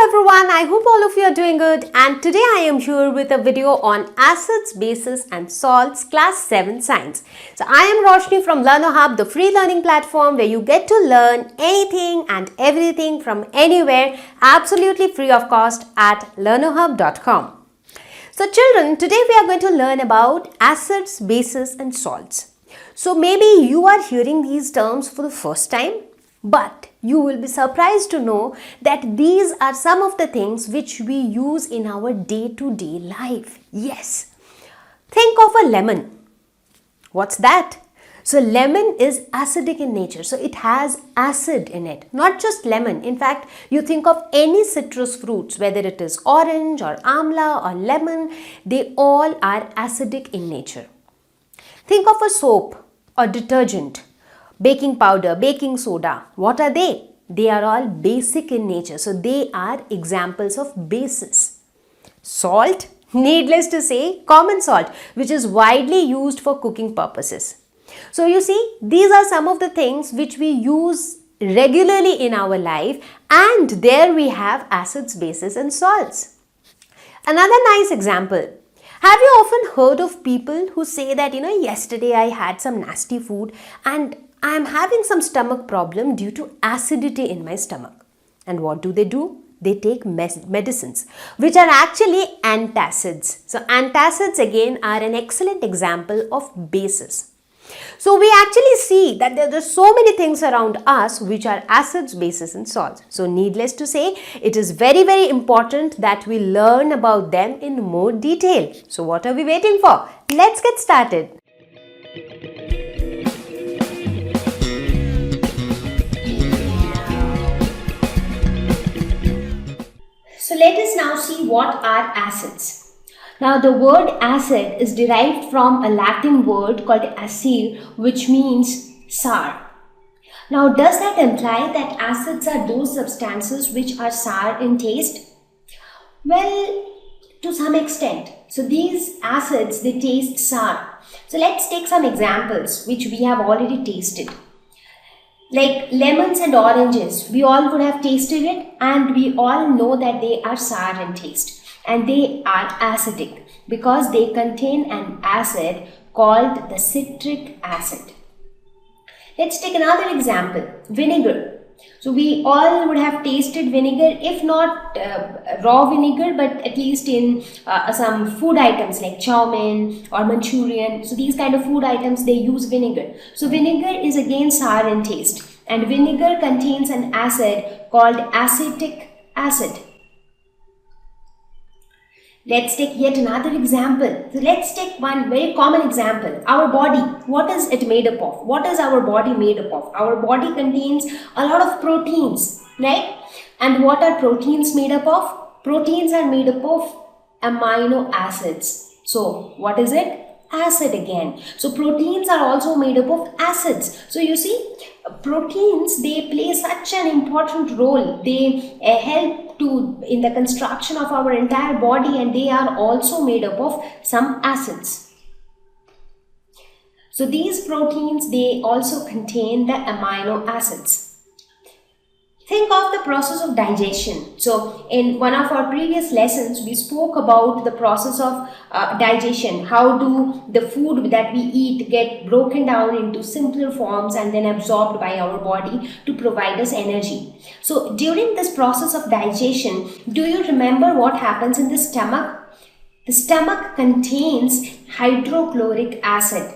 Hello everyone, I hope all of you are doing good, and today I am here with a video on acids, bases and salts class 7 science. So I am Roshni from Learner Hub, the free learning platform where you get to learn anything and everything from anywhere absolutely free of cost at learnerhub.com. So children, today we are going to learn about acids, bases and salts. So maybe you are hearing these terms for the first time, but you will be surprised to know that these are some of the things which we use in our day-to-day life. Yes. Think of a lemon. What's that? So lemon is acidic in nature. So it has acid in it. Not just lemon. In fact, you think of any citrus fruits, whether it is orange or amla or lemon, they all are acidic in nature. Think of a soap or detergent. Baking powder, baking soda, what are they? They are all basic in nature. So they are examples of bases. Salt, needless to say, common salt, which is widely used for cooking purposes. So you see, these are some of the things which we use regularly in our life, and there we have acids, bases and salts. Another nice example. Have you often heard of people who say that, yesterday I had some nasty food and I am having some stomach problem due to acidity in my stomach. And what do? They take medicines, which are actually antacids. So antacids again are an excellent example of bases. So we actually see that there are so many things around us which are acids, bases and salts. So needless to say, it is very, very important that we learn about them in more detail. So what are we waiting for? Let's get started. So let us now see what are acids. Now the word acid is derived from a Latin word called acere, which means sour. Now does that imply that acids are those substances which are sour in taste? Well, to some extent. So these acids, they taste sour. So let's take some examples which we have already tasted. Like lemons and oranges, we all would have tasted it and we all know that they are sour in taste and they are acidic because they contain an acid called the citric acid. Let's take another example, vinegar. So we all would have tasted vinegar, if not raw vinegar, but at least in some food items like chow mein or Manchurian. So these kind of food items, they use vinegar. So vinegar is again sour in taste, and vinegar contains an acid called acetic acid. Let's take yet another example. So let's take one very common example. Our body, what is it made up of? What is our body made up of? Our body contains a lot of proteins, right? And what are proteins made up of? Proteins are made up of amino acids. So what is it? Acid again. So proteins are also made up of acids. So you see, proteins, they play such an important role. They help in the construction of our entire body, and they are also made up of some acids. So these proteins, they also contain the amino acids. Think of the process of digestion. So in one of our previous lessons, we spoke about the process of digestion. How do the food that we eat get broken down into simpler forms and then absorbed by our body to provide us energy. So during this process of digestion, do you remember what happens in the stomach? The stomach contains hydrochloric acid,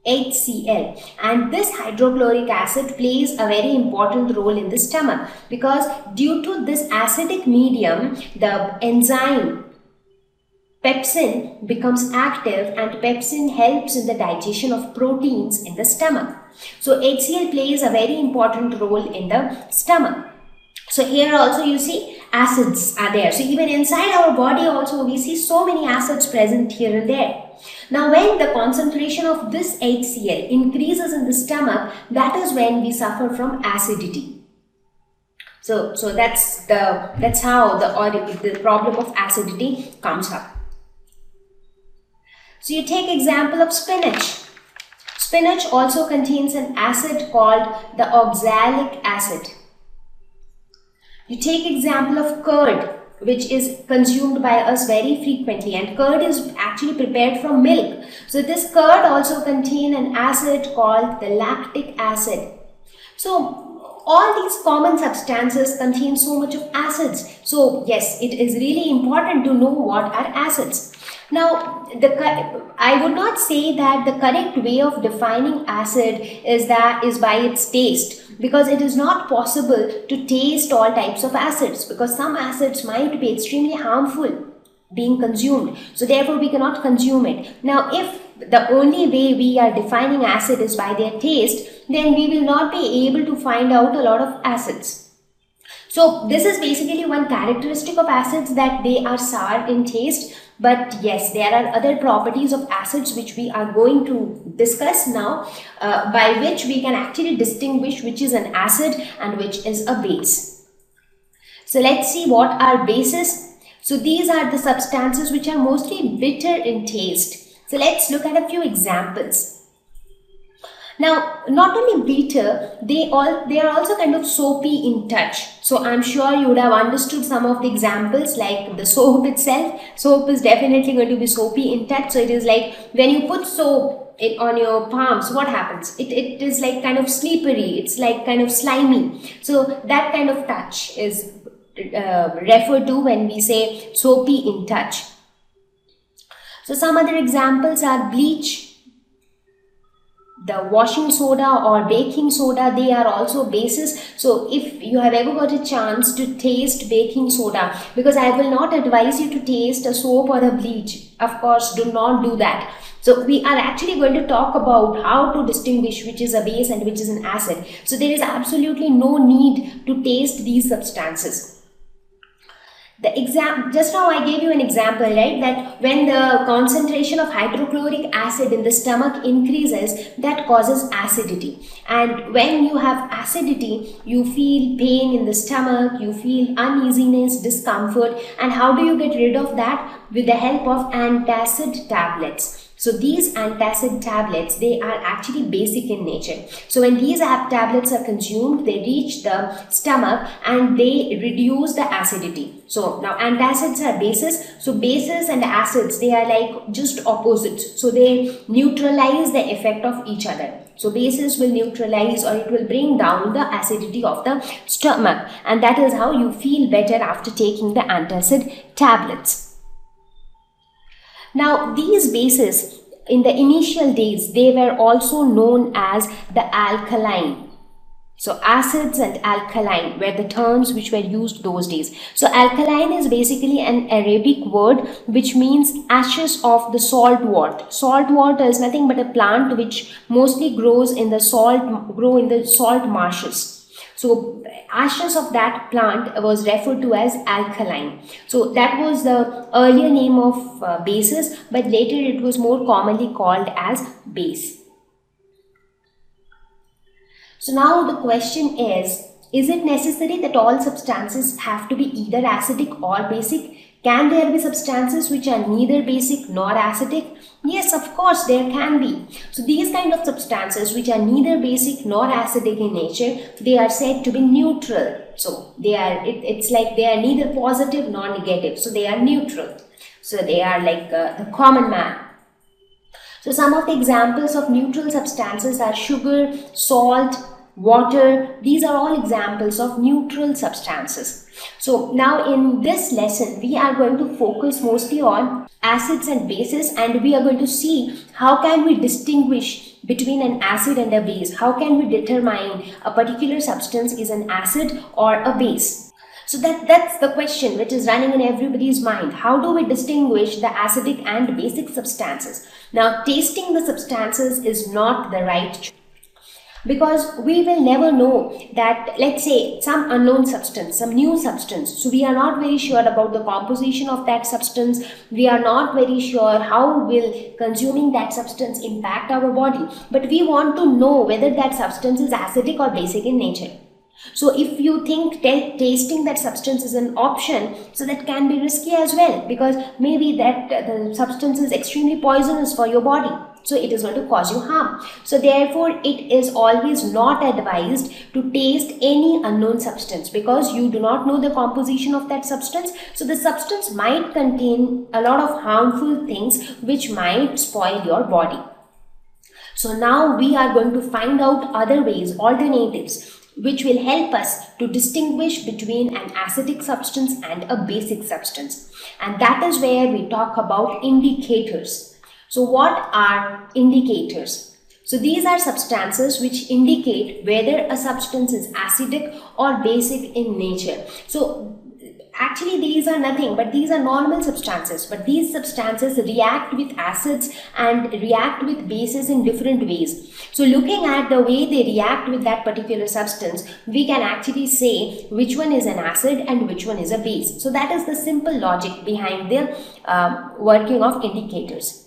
HCl, and this hydrochloric acid plays a very important role in the stomach because due to this acidic medium, the enzyme pepsin becomes active, and pepsin helps in the digestion of proteins in the stomach. So HCl plays a very important role in the stomach. So here also you see acids are there. So even inside our body also we see so many acids present here and there. Now when the concentration of this HCl increases in the stomach, that is when we suffer from acidity. So that's how the problem of acidity comes up. So you take example of spinach. Spinach also contains an acid called the oxalic acid. You take example of curd, which is consumed by us very frequently, and curd is actually prepared from milk. So this curd also contains an acid called the lactic acid. So all these common substances contain so much of acids. So yes, it is really important to know what are acids. Now, I would not say that the correct way of defining acid is by its taste, because it is not possible to taste all types of acids, because some acids might be extremely harmful being consumed. So therefore we cannot consume it. Now, if the only way we are defining acid is by their taste, then we will not be able to find out a lot of acids. So this is basically one characteristic of acids, that they are sour in taste. But yes, there are other properties of acids which we are going to discuss now, by which we can actually distinguish which is an acid and which is a base. So let's see what are bases. So these are the substances which are mostly bitter in taste. So let's look at a few examples. Now, not only bitter, they are also kind of soapy in touch. So I'm sure you would have understood some of the examples, like the soap itself. Soap is definitely going to be soapy in touch. So it is like when you put soap on your palms, what happens? It is like kind of slippery. It's like kind of slimy. So that kind of touch is referred to when we say soapy in touch. So some other examples are bleach, the washing soda or baking soda. They are also bases. So if you have ever got a chance to taste baking soda, because I will not advise you to taste a soap or a bleach, of course do not do that. So we are actually going to talk about how to distinguish which is a base and which is an acid. So there is absolutely no need to taste these substances. Just now I gave you an example, right, that when the concentration of hydrochloric acid in the stomach increases, that causes acidity. And when you have acidity, you feel pain in the stomach, you feel uneasiness, discomfort. And how do you get rid of that? With the help of antacid tablets. So these antacid tablets, they are actually basic in nature. So when these tablets are consumed, they reach the stomach and they reduce the acidity. So now antacids are bases. So bases and acids, they are like just opposites. So they neutralize the effect of each other. So bases will neutralize, or it will bring down the acidity of the stomach. And that is how you feel better after taking the antacid tablets. Now, these bases, in the initial days, they were also known as the alkaline. So, acids and alkaline were the terms which were used those days. So, alkaline is basically an Arabic word which means ashes of the salt wort. Salt wort is nothing but a plant which mostly grows in the salt marshes. So ashes of that plant was referred to as alkaline. So that was the earlier name of bases, but later it was more commonly called as base. So now the question is it necessary that all substances have to be either acidic or basic? Can there be substances which are neither basic nor acidic? Yes, of course, there can be. So these kind of substances which are neither basic nor acidic in nature, they are said to be neutral. So it's like they are neither positive nor negative. So they are neutral. So they are like the common man. So some of the examples of neutral substances are sugar, salt, water. These are all examples of neutral substances. So now in this lesson, we are going to focus mostly on acids and bases, and we are going to see how can we distinguish between an acid and a base. How can we determine a particular substance is an acid or a base? So that's the question which is running in everybody's mind. How do we distinguish the acidic and basic substances? Now, tasting the substances is not the right choice, because we will never know that, let's say, some unknown substance, some new substance. So we are not very sure about the composition of that substance. We are not very sure how will consuming that substance impact our body. But we want to know whether that substance is acidic or basic in nature. So if you think tasting that substance is an option, so that can be risky as well, because maybe that the substance is extremely poisonous for your body. So it is going to cause you harm. So therefore, it is always not advised to taste any unknown substance, because you do not know the composition of that substance. So the substance might contain a lot of harmful things which might spoil your body. So now we are going to find out other ways, alternatives, which will help us to distinguish between an acidic substance and a basic substance. And that is where we talk about indicators. So what are indicators? So these are substances which indicate whether a substance is acidic or basic in nature. So actually these are nothing but these are normal substances, but these substances react with acids and react with bases in different ways. So looking at the way they react with that particular substance, we can actually say which one is an acid and which one is a base. So that is the simple logic behind the working of indicators.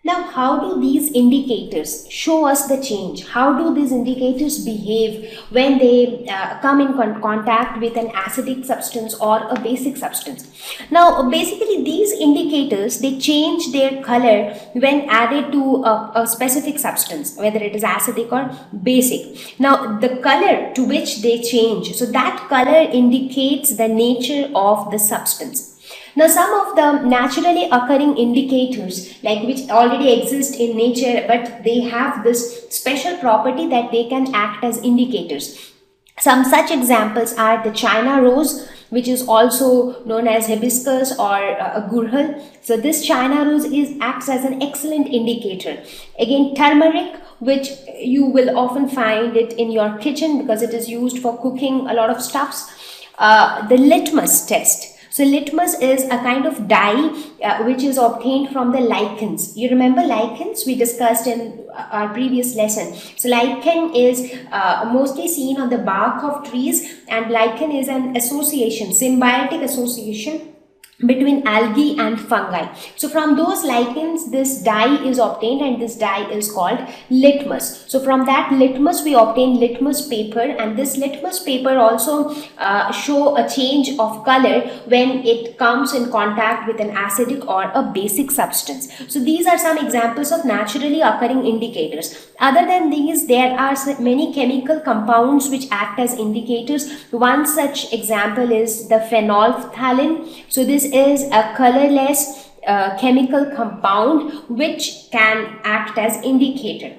Now, how do these indicators show us the change? How do these indicators behave when they come in contact with an acidic substance or a basic substance? Now, basically these indicators, they change their color when added to a specific substance, whether it is acidic or basic. Now, the color to which they change, so that color indicates the nature of the substance. Now, some of the naturally occurring indicators, like which already exist in nature, but they have this special property that they can act as indicators. Some such examples are the China rose, which is also known as hibiscus or a gurhal. So this China rose acts as an excellent indicator. Again, turmeric, which you will often find it in your kitchen because it is used for cooking a lot of stuffs. The litmus test. So litmus is a kind of dye which is obtained from the lichens. You remember lichens? We discussed in our previous lesson. So lichen is mostly seen on the bark of trees, and lichen is an association, symbiotic association between algae and fungi. So from those lichens, this dye is obtained, and this dye is called litmus. So from that litmus, we obtain litmus paper, and this litmus paper also show a change of color when it comes in contact with an acidic or a basic substance. So these are some examples of naturally occurring indicators. Other than these, there are many chemical compounds which act as indicators. One such example is the phenolphthalein. So this is a colorless chemical compound which can act as indicator.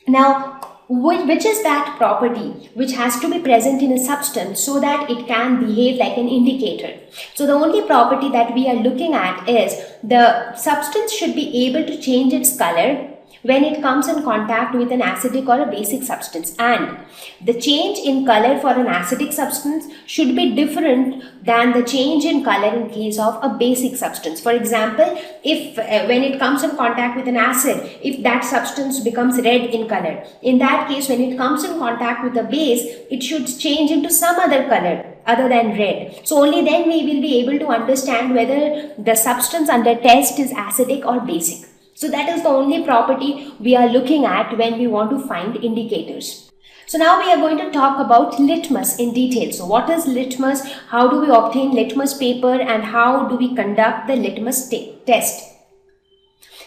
Now, which is that property which has to be present in a substance so that it can behave like an indicator? So the only property that we are looking at is the substance should be able to change its color when it comes in contact with an acidic or a basic substance, and the change in color for an acidic substance should be different than the change in color in case of a basic substance. For example, if when it comes in contact with an acid, if that substance becomes red in color, in that case when it comes in contact with a base, it should change into some other color other than red. So only then we will be able to understand whether the substance under test is acidic or basic. So that is the only property we are looking at when we want to find indicators. So now we are going to talk about litmus in detail. So what is litmus? How do we obtain litmus paper, and how do we conduct the litmus test?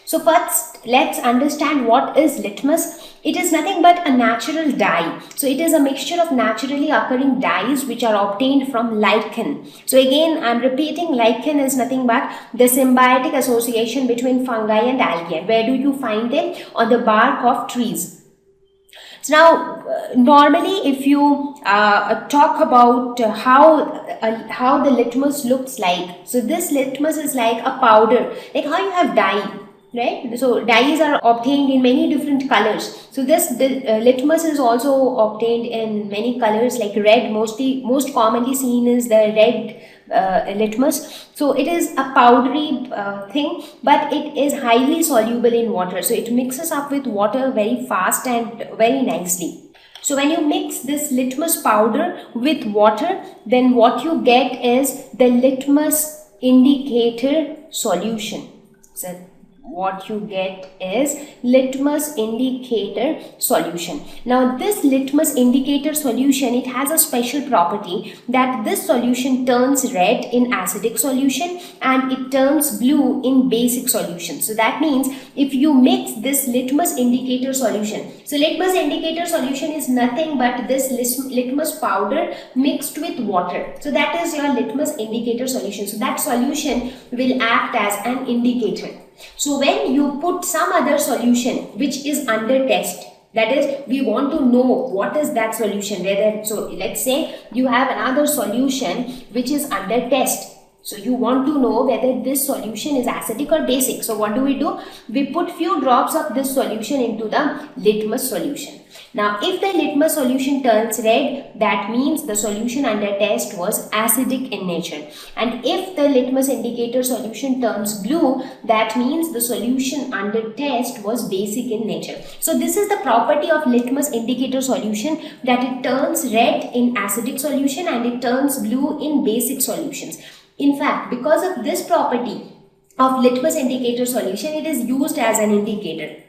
So first, let's understand what is litmus. It is nothing but a natural dye. So it is a mixture of naturally occurring dyes which are obtained from lichen. So again, I am repeating, lichen is nothing but the symbiotic association between fungi and algae. Where do you find them? On the bark of trees. So now, normally if you talk about how the litmus looks like, so this litmus is like a powder, like how you have dye. Right? So dyes are obtained in many different colors. So this litmus is also obtained in many colors, like red. Most commonly seen is the red litmus. So it is a powdery thing, but it is highly soluble in water. So it mixes up with water very fast and very nicely. So when you mix this litmus powder with water, then what you get is the litmus indicator solution. So what you get is litmus indicator solution. Now this litmus indicator solution, it has a special property that this solution turns red in acidic solution and it turns blue in basic solution. So that means if you mix this litmus indicator solution, so litmus indicator solution is nothing but this litmus powder mixed with water. So that is your litmus indicator solution. So that solution will act as an indicator. So when you put some other solution which is under test, that is, we want to know what is that solution, whether, so let's say you have another solution which is under test. So you want to know whether this solution is acidic or basic. So what do? We put few drops of this solution into the litmus solution. Now if the litmus solution turns red, that means the solution under test was acidic in nature. And if the litmus indicator solution turns blue, that means the solution under test was basic in nature. So this is the property of litmus indicator solution, that it turns red in acidic solution and it turns blue in basic solutions. In fact, because of this property of litmus indicator solution, it is used as an indicator.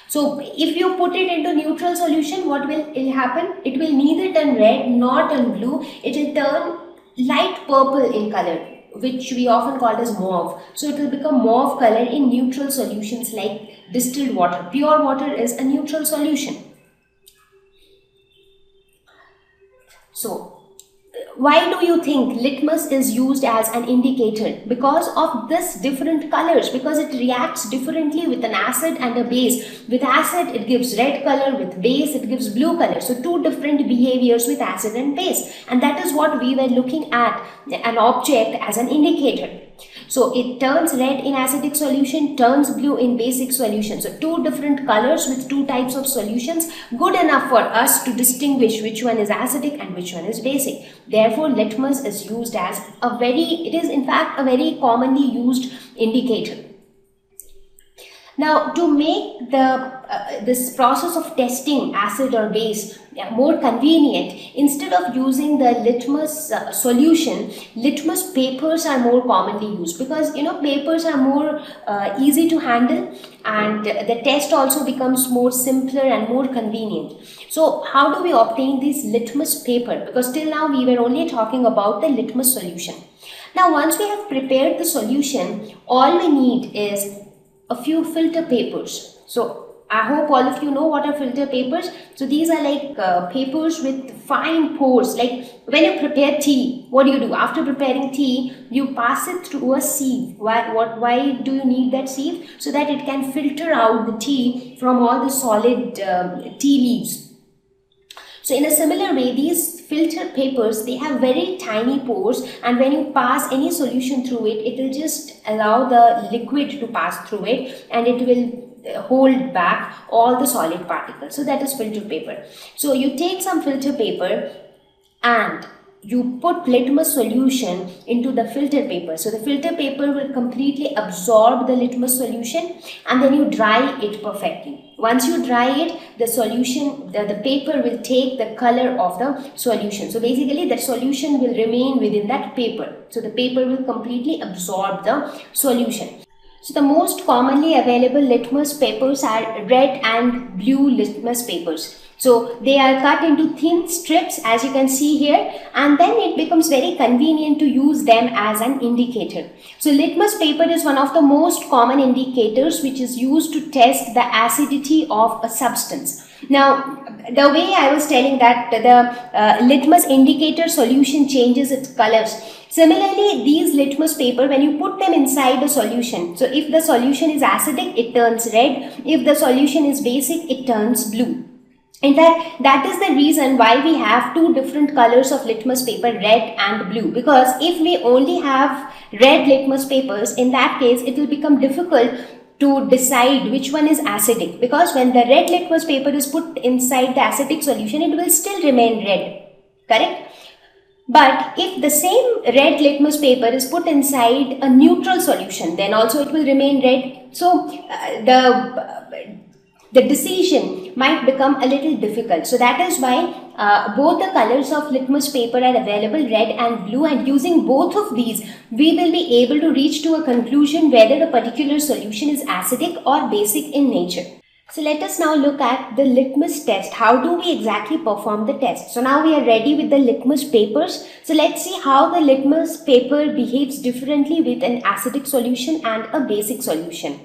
So if you put it into neutral solution, what will happen? It will neither turn red nor turn blue. It will turn light purple in color, which we often call as mauve. So it will become mauve color in neutral solutions like distilled water. Pure water is a neutral solution. So why do you think litmus is used as an indicator? Because of this different colors, because it reacts differently with an acid and a base. With acid it gives red color, with base it gives blue color. So two different behaviors with acid and base, and that is what we were looking at, an object as an indicator. So it turns red in acidic solution, turns blue in basic solution. So two different colors with two types of solutions, good enough for us to distinguish which one is acidic and which one is basic. Therefore, litmus is used as it is in fact a very commonly used indicator. Now, to make this process of testing acid or base more convenient, instead of using the litmus solution, litmus papers are more commonly used, because papers are more easy to handle, and the test also becomes more simpler and more convenient. So how do we obtain this litmus paper? Because till now we were only talking about the litmus solution. Now once we have prepared the solution, all we need is a few filter papers. So I hope all of you know what are filter papers. So these are like papers with fine pores. Like when you prepare tea, what do? After preparing tea, you pass it through a sieve. Why do you need that sieve? So that it can filter out the tea from all the solid tea leaves. So in a similar way, these filter papers, they have very tiny pores, and when you pass any solution through it, it will just allow the liquid to pass through it, and it will hold back all the solid particles. So that is filter paper. So you take some filter paper and you put litmus solution into the filter paper. So the filter paper will completely absorb the litmus solution, and then you dry it perfectly. Once you dry it, the solution, the paper will take the color of the solution. So basically the solution will remain within that paper. So the paper will completely absorb the solution. So the most commonly available litmus papers are red and blue litmus papers. So they are cut into thin strips, as you can see here, and then it becomes very convenient to use them as an indicator. So litmus paper is one of the most common indicators which is used to test the acidity of a substance. Now, the way I was telling that the litmus indicator solution changes its colors. Similarly, these litmus paper, when you put them inside the solution, so if the solution is acidic, it turns red. If the solution is basic, it turns blue. In fact, that is the reason why we have two different colors of litmus paper, red and blue. Because if we only have red litmus papers, in that case, it will become difficult to decide which one is acidic. Because when the red litmus paper is put inside the acidic solution, it will still remain red. Correct? But if the same red litmus paper is put inside a the decision might become a little difficult. So that is why both the colors of litmus paper are available, red and blue, and using both of these we will be able to reach to a conclusion whether a particular solution is acidic or basic in nature. So let us now look at the litmus test. How do we exactly perform the test? So now we are ready with the litmus papers. So let's see how the litmus paper behaves differently with an acidic solution and a basic solution.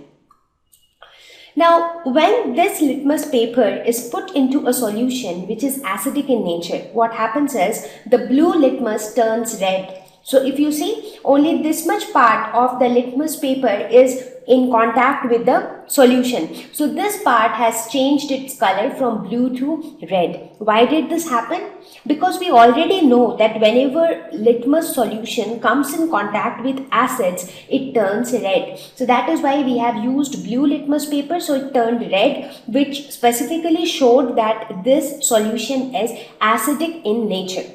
Now, when this litmus paper is put into a solution which is acidic in nature, what happens is the blue litmus turns red. So if you see, only this much part of the litmus paper is in contact with the solution. So this part has changed its color from blue to red. Why did this happen? Because we already know that whenever litmus solution comes in contact with acids, it turns red. So that is why we have used blue litmus paper, so it turned red, which specifically showed that this solution is acidic in nature.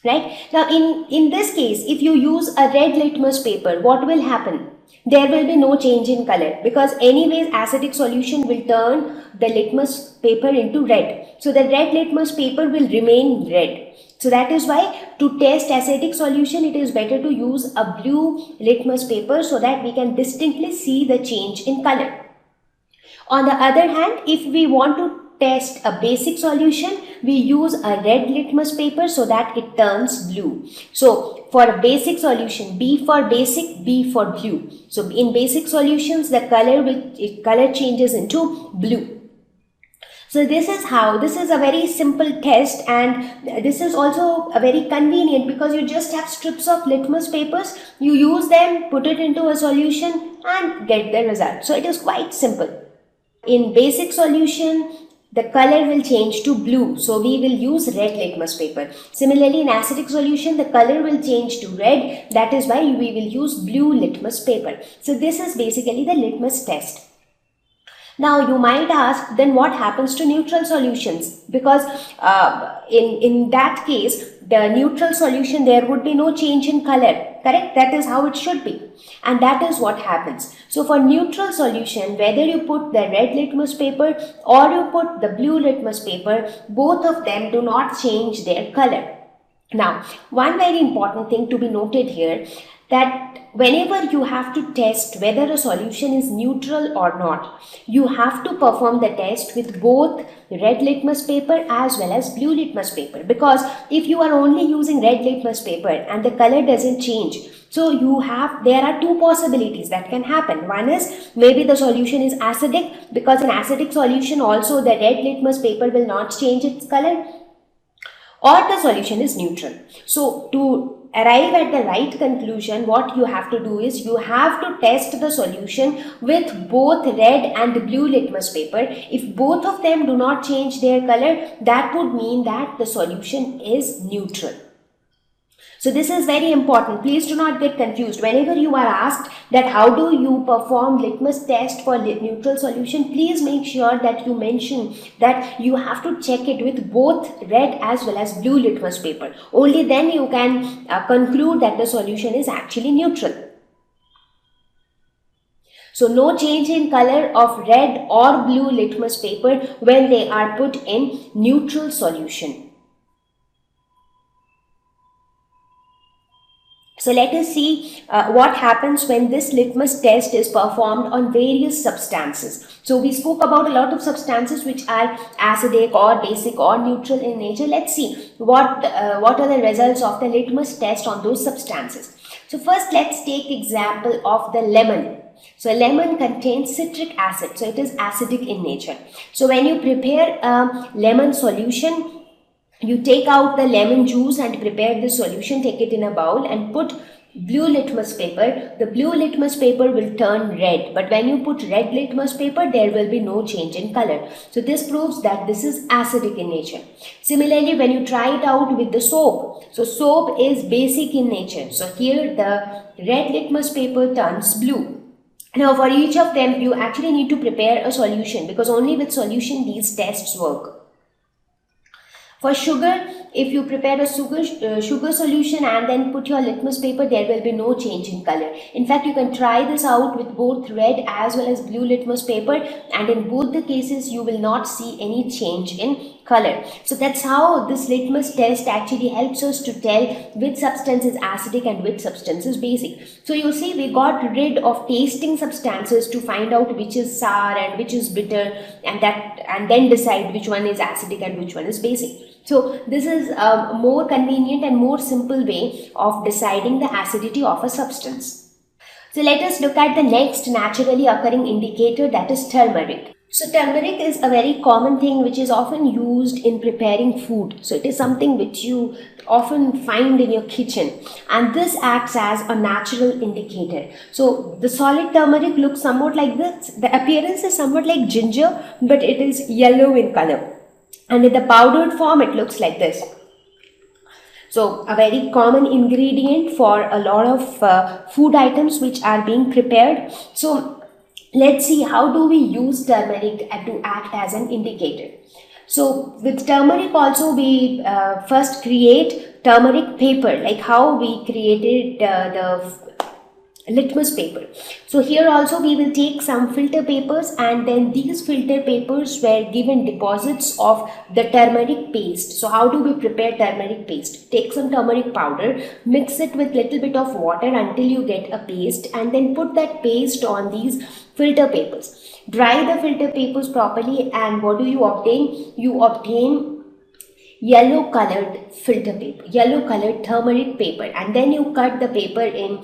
Right? Now in this case, if you use a red litmus paper, what will happen? There will be no change in color, because anyways acidic solution will turn the litmus paper into red. So the red litmus paper will remain red. So that is why to test acidic solution, it is better to use a blue litmus paper so that we can distinctly see the change in color. On the other hand, if we want to test a basic solution, we use a red litmus paper so that it turns blue. So for a basic solution, B for basic, B for blue. So in basic solutions, the color changes into blue. So this is a very simple test, and this is also a very convenient because you just have strips of litmus papers, you use them, put it into a solution and get the result. So it is quite simple. In basic solution, the color will change to blue, so we will use red litmus paper. Similarly, in acidic solution, the color will change to red. That is why we will use blue litmus paper. So this is basically the litmus test. Now you might ask, then what happens to neutral solutions? Because in that case, the neutral solution, there would be no change in color. Correct? That is how it should be. And that is what happens. So for neutral solution, whether you put the red litmus paper or you put the blue litmus paper, both of them do not change their color. Now, one very important thing to be noted here, that whenever you have to test whether a solution is neutral or not, you have to perform the test with both red litmus paper as well as blue litmus paper. Because if you are only using red litmus paper and the color doesn't change, so there are two possibilities that can happen. One is maybe the solution is acidic, because in acidic solution also the red litmus paper will not change its color, or the solution is neutral. So to arrive at the right conclusion, what you have to do is you have to test the solution with both red and blue litmus paper. If both of them do not change their color, that would mean that the solution is neutral. So this is very important. Please do not get confused. Whenever you are asked that how do you perform litmus test for neutral solution, please make sure that you mention that you have to check it with both red as well as blue litmus paper. Only then you can conclude that the solution is actually neutral. So no change in color of red or blue litmus paper when they are put in neutral solution. So let us see what happens when this litmus test is performed on various substances. So we spoke about a lot of substances which are acidic or basic or neutral in nature. Let's see what are the results of the litmus test on those substances. So first let's take example of the lemon. So lemon contains citric acid, so it is acidic in nature. So when you prepare a lemon solution, you take out the lemon juice and prepare the solution, take it in a bowl and put blue litmus paper. The blue litmus paper will turn red, but when you put red litmus paper, there will be no change in color. So this proves that this is acidic in nature. Similarly, when you try it out with the soap, so soap is basic in nature. So here the red litmus paper turns blue. Now for each of them, you actually need to prepare a solution, because only with solution these tests work. For sugar, if you prepare a sugar solution and then put your litmus paper, there will be no change in color. In fact, you can try this out with both red as well as blue litmus paper, and in both the cases you will not see any change in color. So that's how this litmus test actually helps us to tell which substance is acidic and which substance is basic. So you see, we got rid of tasting substances to find out which is sour and which is bitter, and then decide which one is acidic and which one is basic. So this is a more convenient and more simple way of deciding the acidity of a substance. So let us look at the next naturally occurring indicator, that is turmeric. So turmeric is a very common thing which is often used in preparing food. So it is something which you often find in your kitchen, and this acts as a natural indicator. So the solid turmeric looks somewhat like this. The appearance is somewhat like ginger, but it is yellow in color. And in the powdered form, it looks like this. So a very common ingredient for a lot of food items which are being prepared. So let's see, how do we use turmeric to act as an indicator. So with turmeric also, we first create turmeric paper, like how we created the litmus paper. So here also we will take some filter papers, and then these filter papers were given deposits of the turmeric paste. So how do we prepare turmeric paste? Take some turmeric powder, mix it with little bit of water until you get a paste, and then put that paste on these filter papers. Dry the filter papers properly, and what do you obtain? You obtain yellow colored filter paper, yellow colored turmeric paper, and then you cut the paper in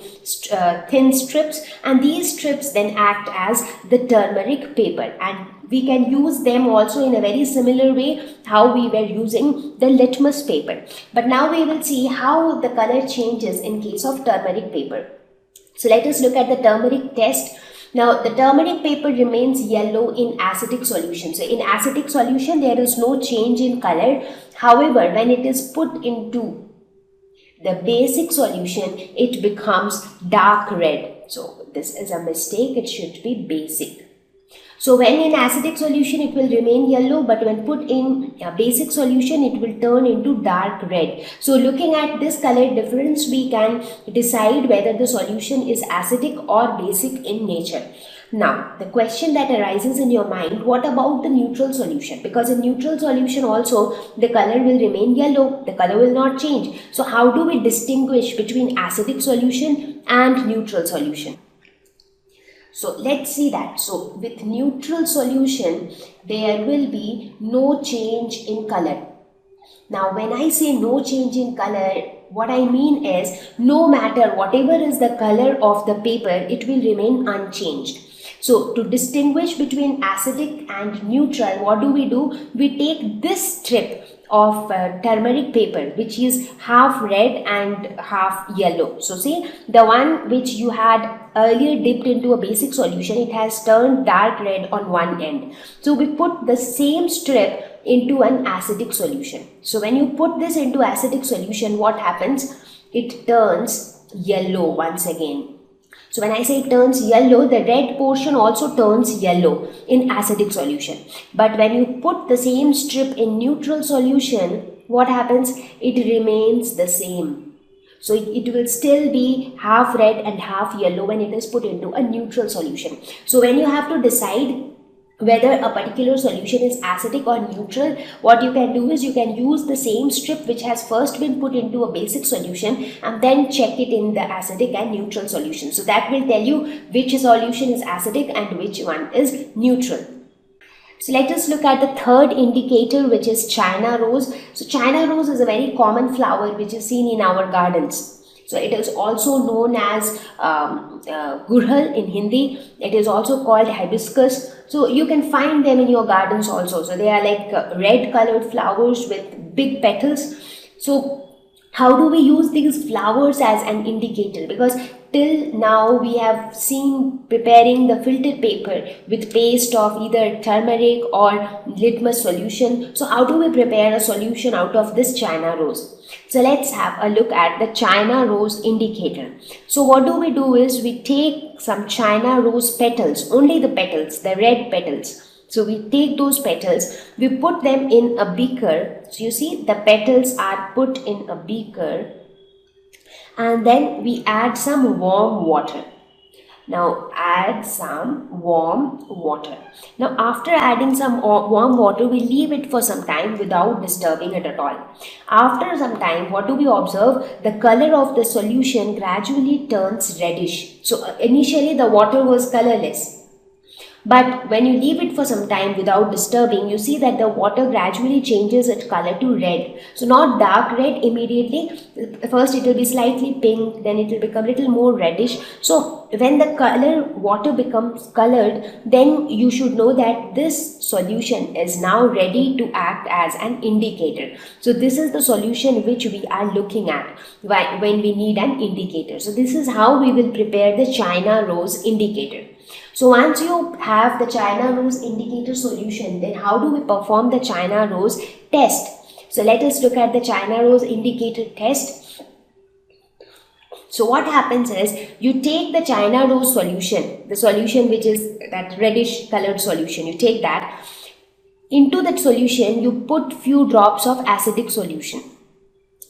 thin strips, and these strips then act as the turmeric paper, and we can use them also in a very similar way how we were using the litmus paper. But now we will see how the color changes in case of turmeric paper. So let us look at the turmeric test. Now, the turmeric paper remains yellow in acidic solution. So, in acidic solution, there is no change in color. However, when it is put into the basic solution, it becomes dark red. So, this is a mistake. It should be basic. So, when in acidic solution, it will remain yellow, but when put in a basic solution, it will turn into dark red. So, looking at this color difference, we can decide whether the solution is acidic or basic in nature. Now, the question that arises in your mind, what about the neutral solution? Because in neutral solution also, the color will remain yellow, the color will not change. So, how do we distinguish between acidic solution and neutral solution? So let's see that. So with neutral solution, there will be no change in color. Now when I say no change in color, what I mean is no matter whatever is the color of the paper, it will remain unchanged. So to distinguish between acidic and neutral, what do? We take this strip of turmeric paper which is half red and half yellow. So see, the one which you had earlier dipped into a basic solution, it has turned dark red on one end. So we put the same strip into an acidic solution. So when you put this into acidic solution, what happens? It turns yellow once again. So when I say it turns yellow, the red portion also turns yellow in acidic solution. But when you put the same strip in neutral solution, what happens? It remains the same. So it will still be half red and half yellow when it is put into a neutral solution. So when you have to decide whether a particular solution is acidic or neutral, what you can do is you can use the same strip which has first been put into a basic solution and then check it in the acidic and neutral solution. So that will tell you which solution is acidic and which one is neutral. So let us look at the third indicator, which is China rose. So China rose is a very common flower which is seen in our gardens. So it is also known as gurhal in Hindi. It is also called hibiscus. So you can find them in your gardens also. So they are like red colored flowers with big petals. So how do we use these flowers as an indicator? Because till now we have seen preparing the filtered paper with paste of either turmeric or litmus solution. So how do we prepare a solution out of this China rose? So let's have a look at the China rose indicator. So what do is we take some China rose petals, only the petals, the red petals. So we take those petals, we put them in a beaker. So you see the petals are put in a beaker, and then we add some warm water. Now add some warm water. Now after adding some warm water, we leave it for some time without disturbing it at all. After some time, what do we observe? The color of the solution gradually turns reddish. So initially the water was colorless. But when you leave it for some time without disturbing, you see that the water gradually changes its color to red. So not dark red immediately. First it will be slightly pink, then it will become a little more reddish. So when the water becomes colored, then you should know that this solution is now ready to act as an indicator. So this is the solution which we are looking at when we need an indicator. So this is how we will prepare the China rose indicator. So once you have the China rose indicator solution, then how do we perform the China rose test? So let us look at the China rose indicator test. So what happens is, you take the China rose solution, the solution which is that reddish colored solution, you take that. Into that solution, you put few drops of acidic solution.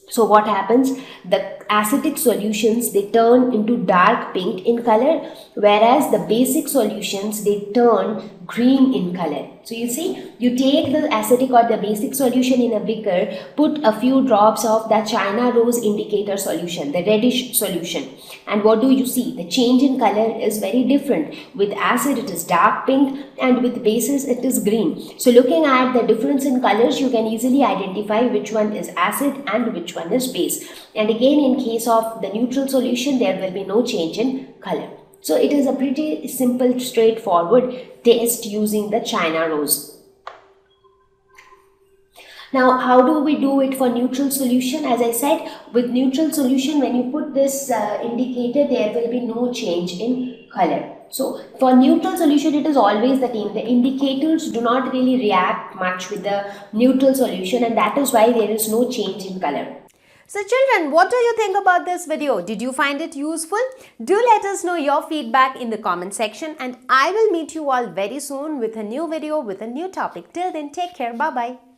So what happens? The acidic solutions, they turn into dark pink in color, whereas the basic solutions, they turn green in color. So you see, you take the acidic or the basic solution in a beaker, put a few drops of the China rose indicator solution, the reddish solution, and what do you see? The change in color is very different. With acid it is dark pink, and with bases it is green. So looking at the difference in colors, you can easily identify which one is acid and which one is base. And again, in case of the neutral solution, there will be no change in color. So it is a pretty simple, straightforward test using the China rose. Now, how do we do it for neutral solution? As I said, with neutral solution, when you put this indicator, there will be no change in color. So for neutral solution, it is always the same. The indicators do not really react much with the neutral solution, and that is why there is no change in color. So children, what do you think about this video? Did you find it useful? Do let us know your feedback in the comment section, and I will meet you all very soon with a new video with a new topic. Till then, take care. Bye-bye.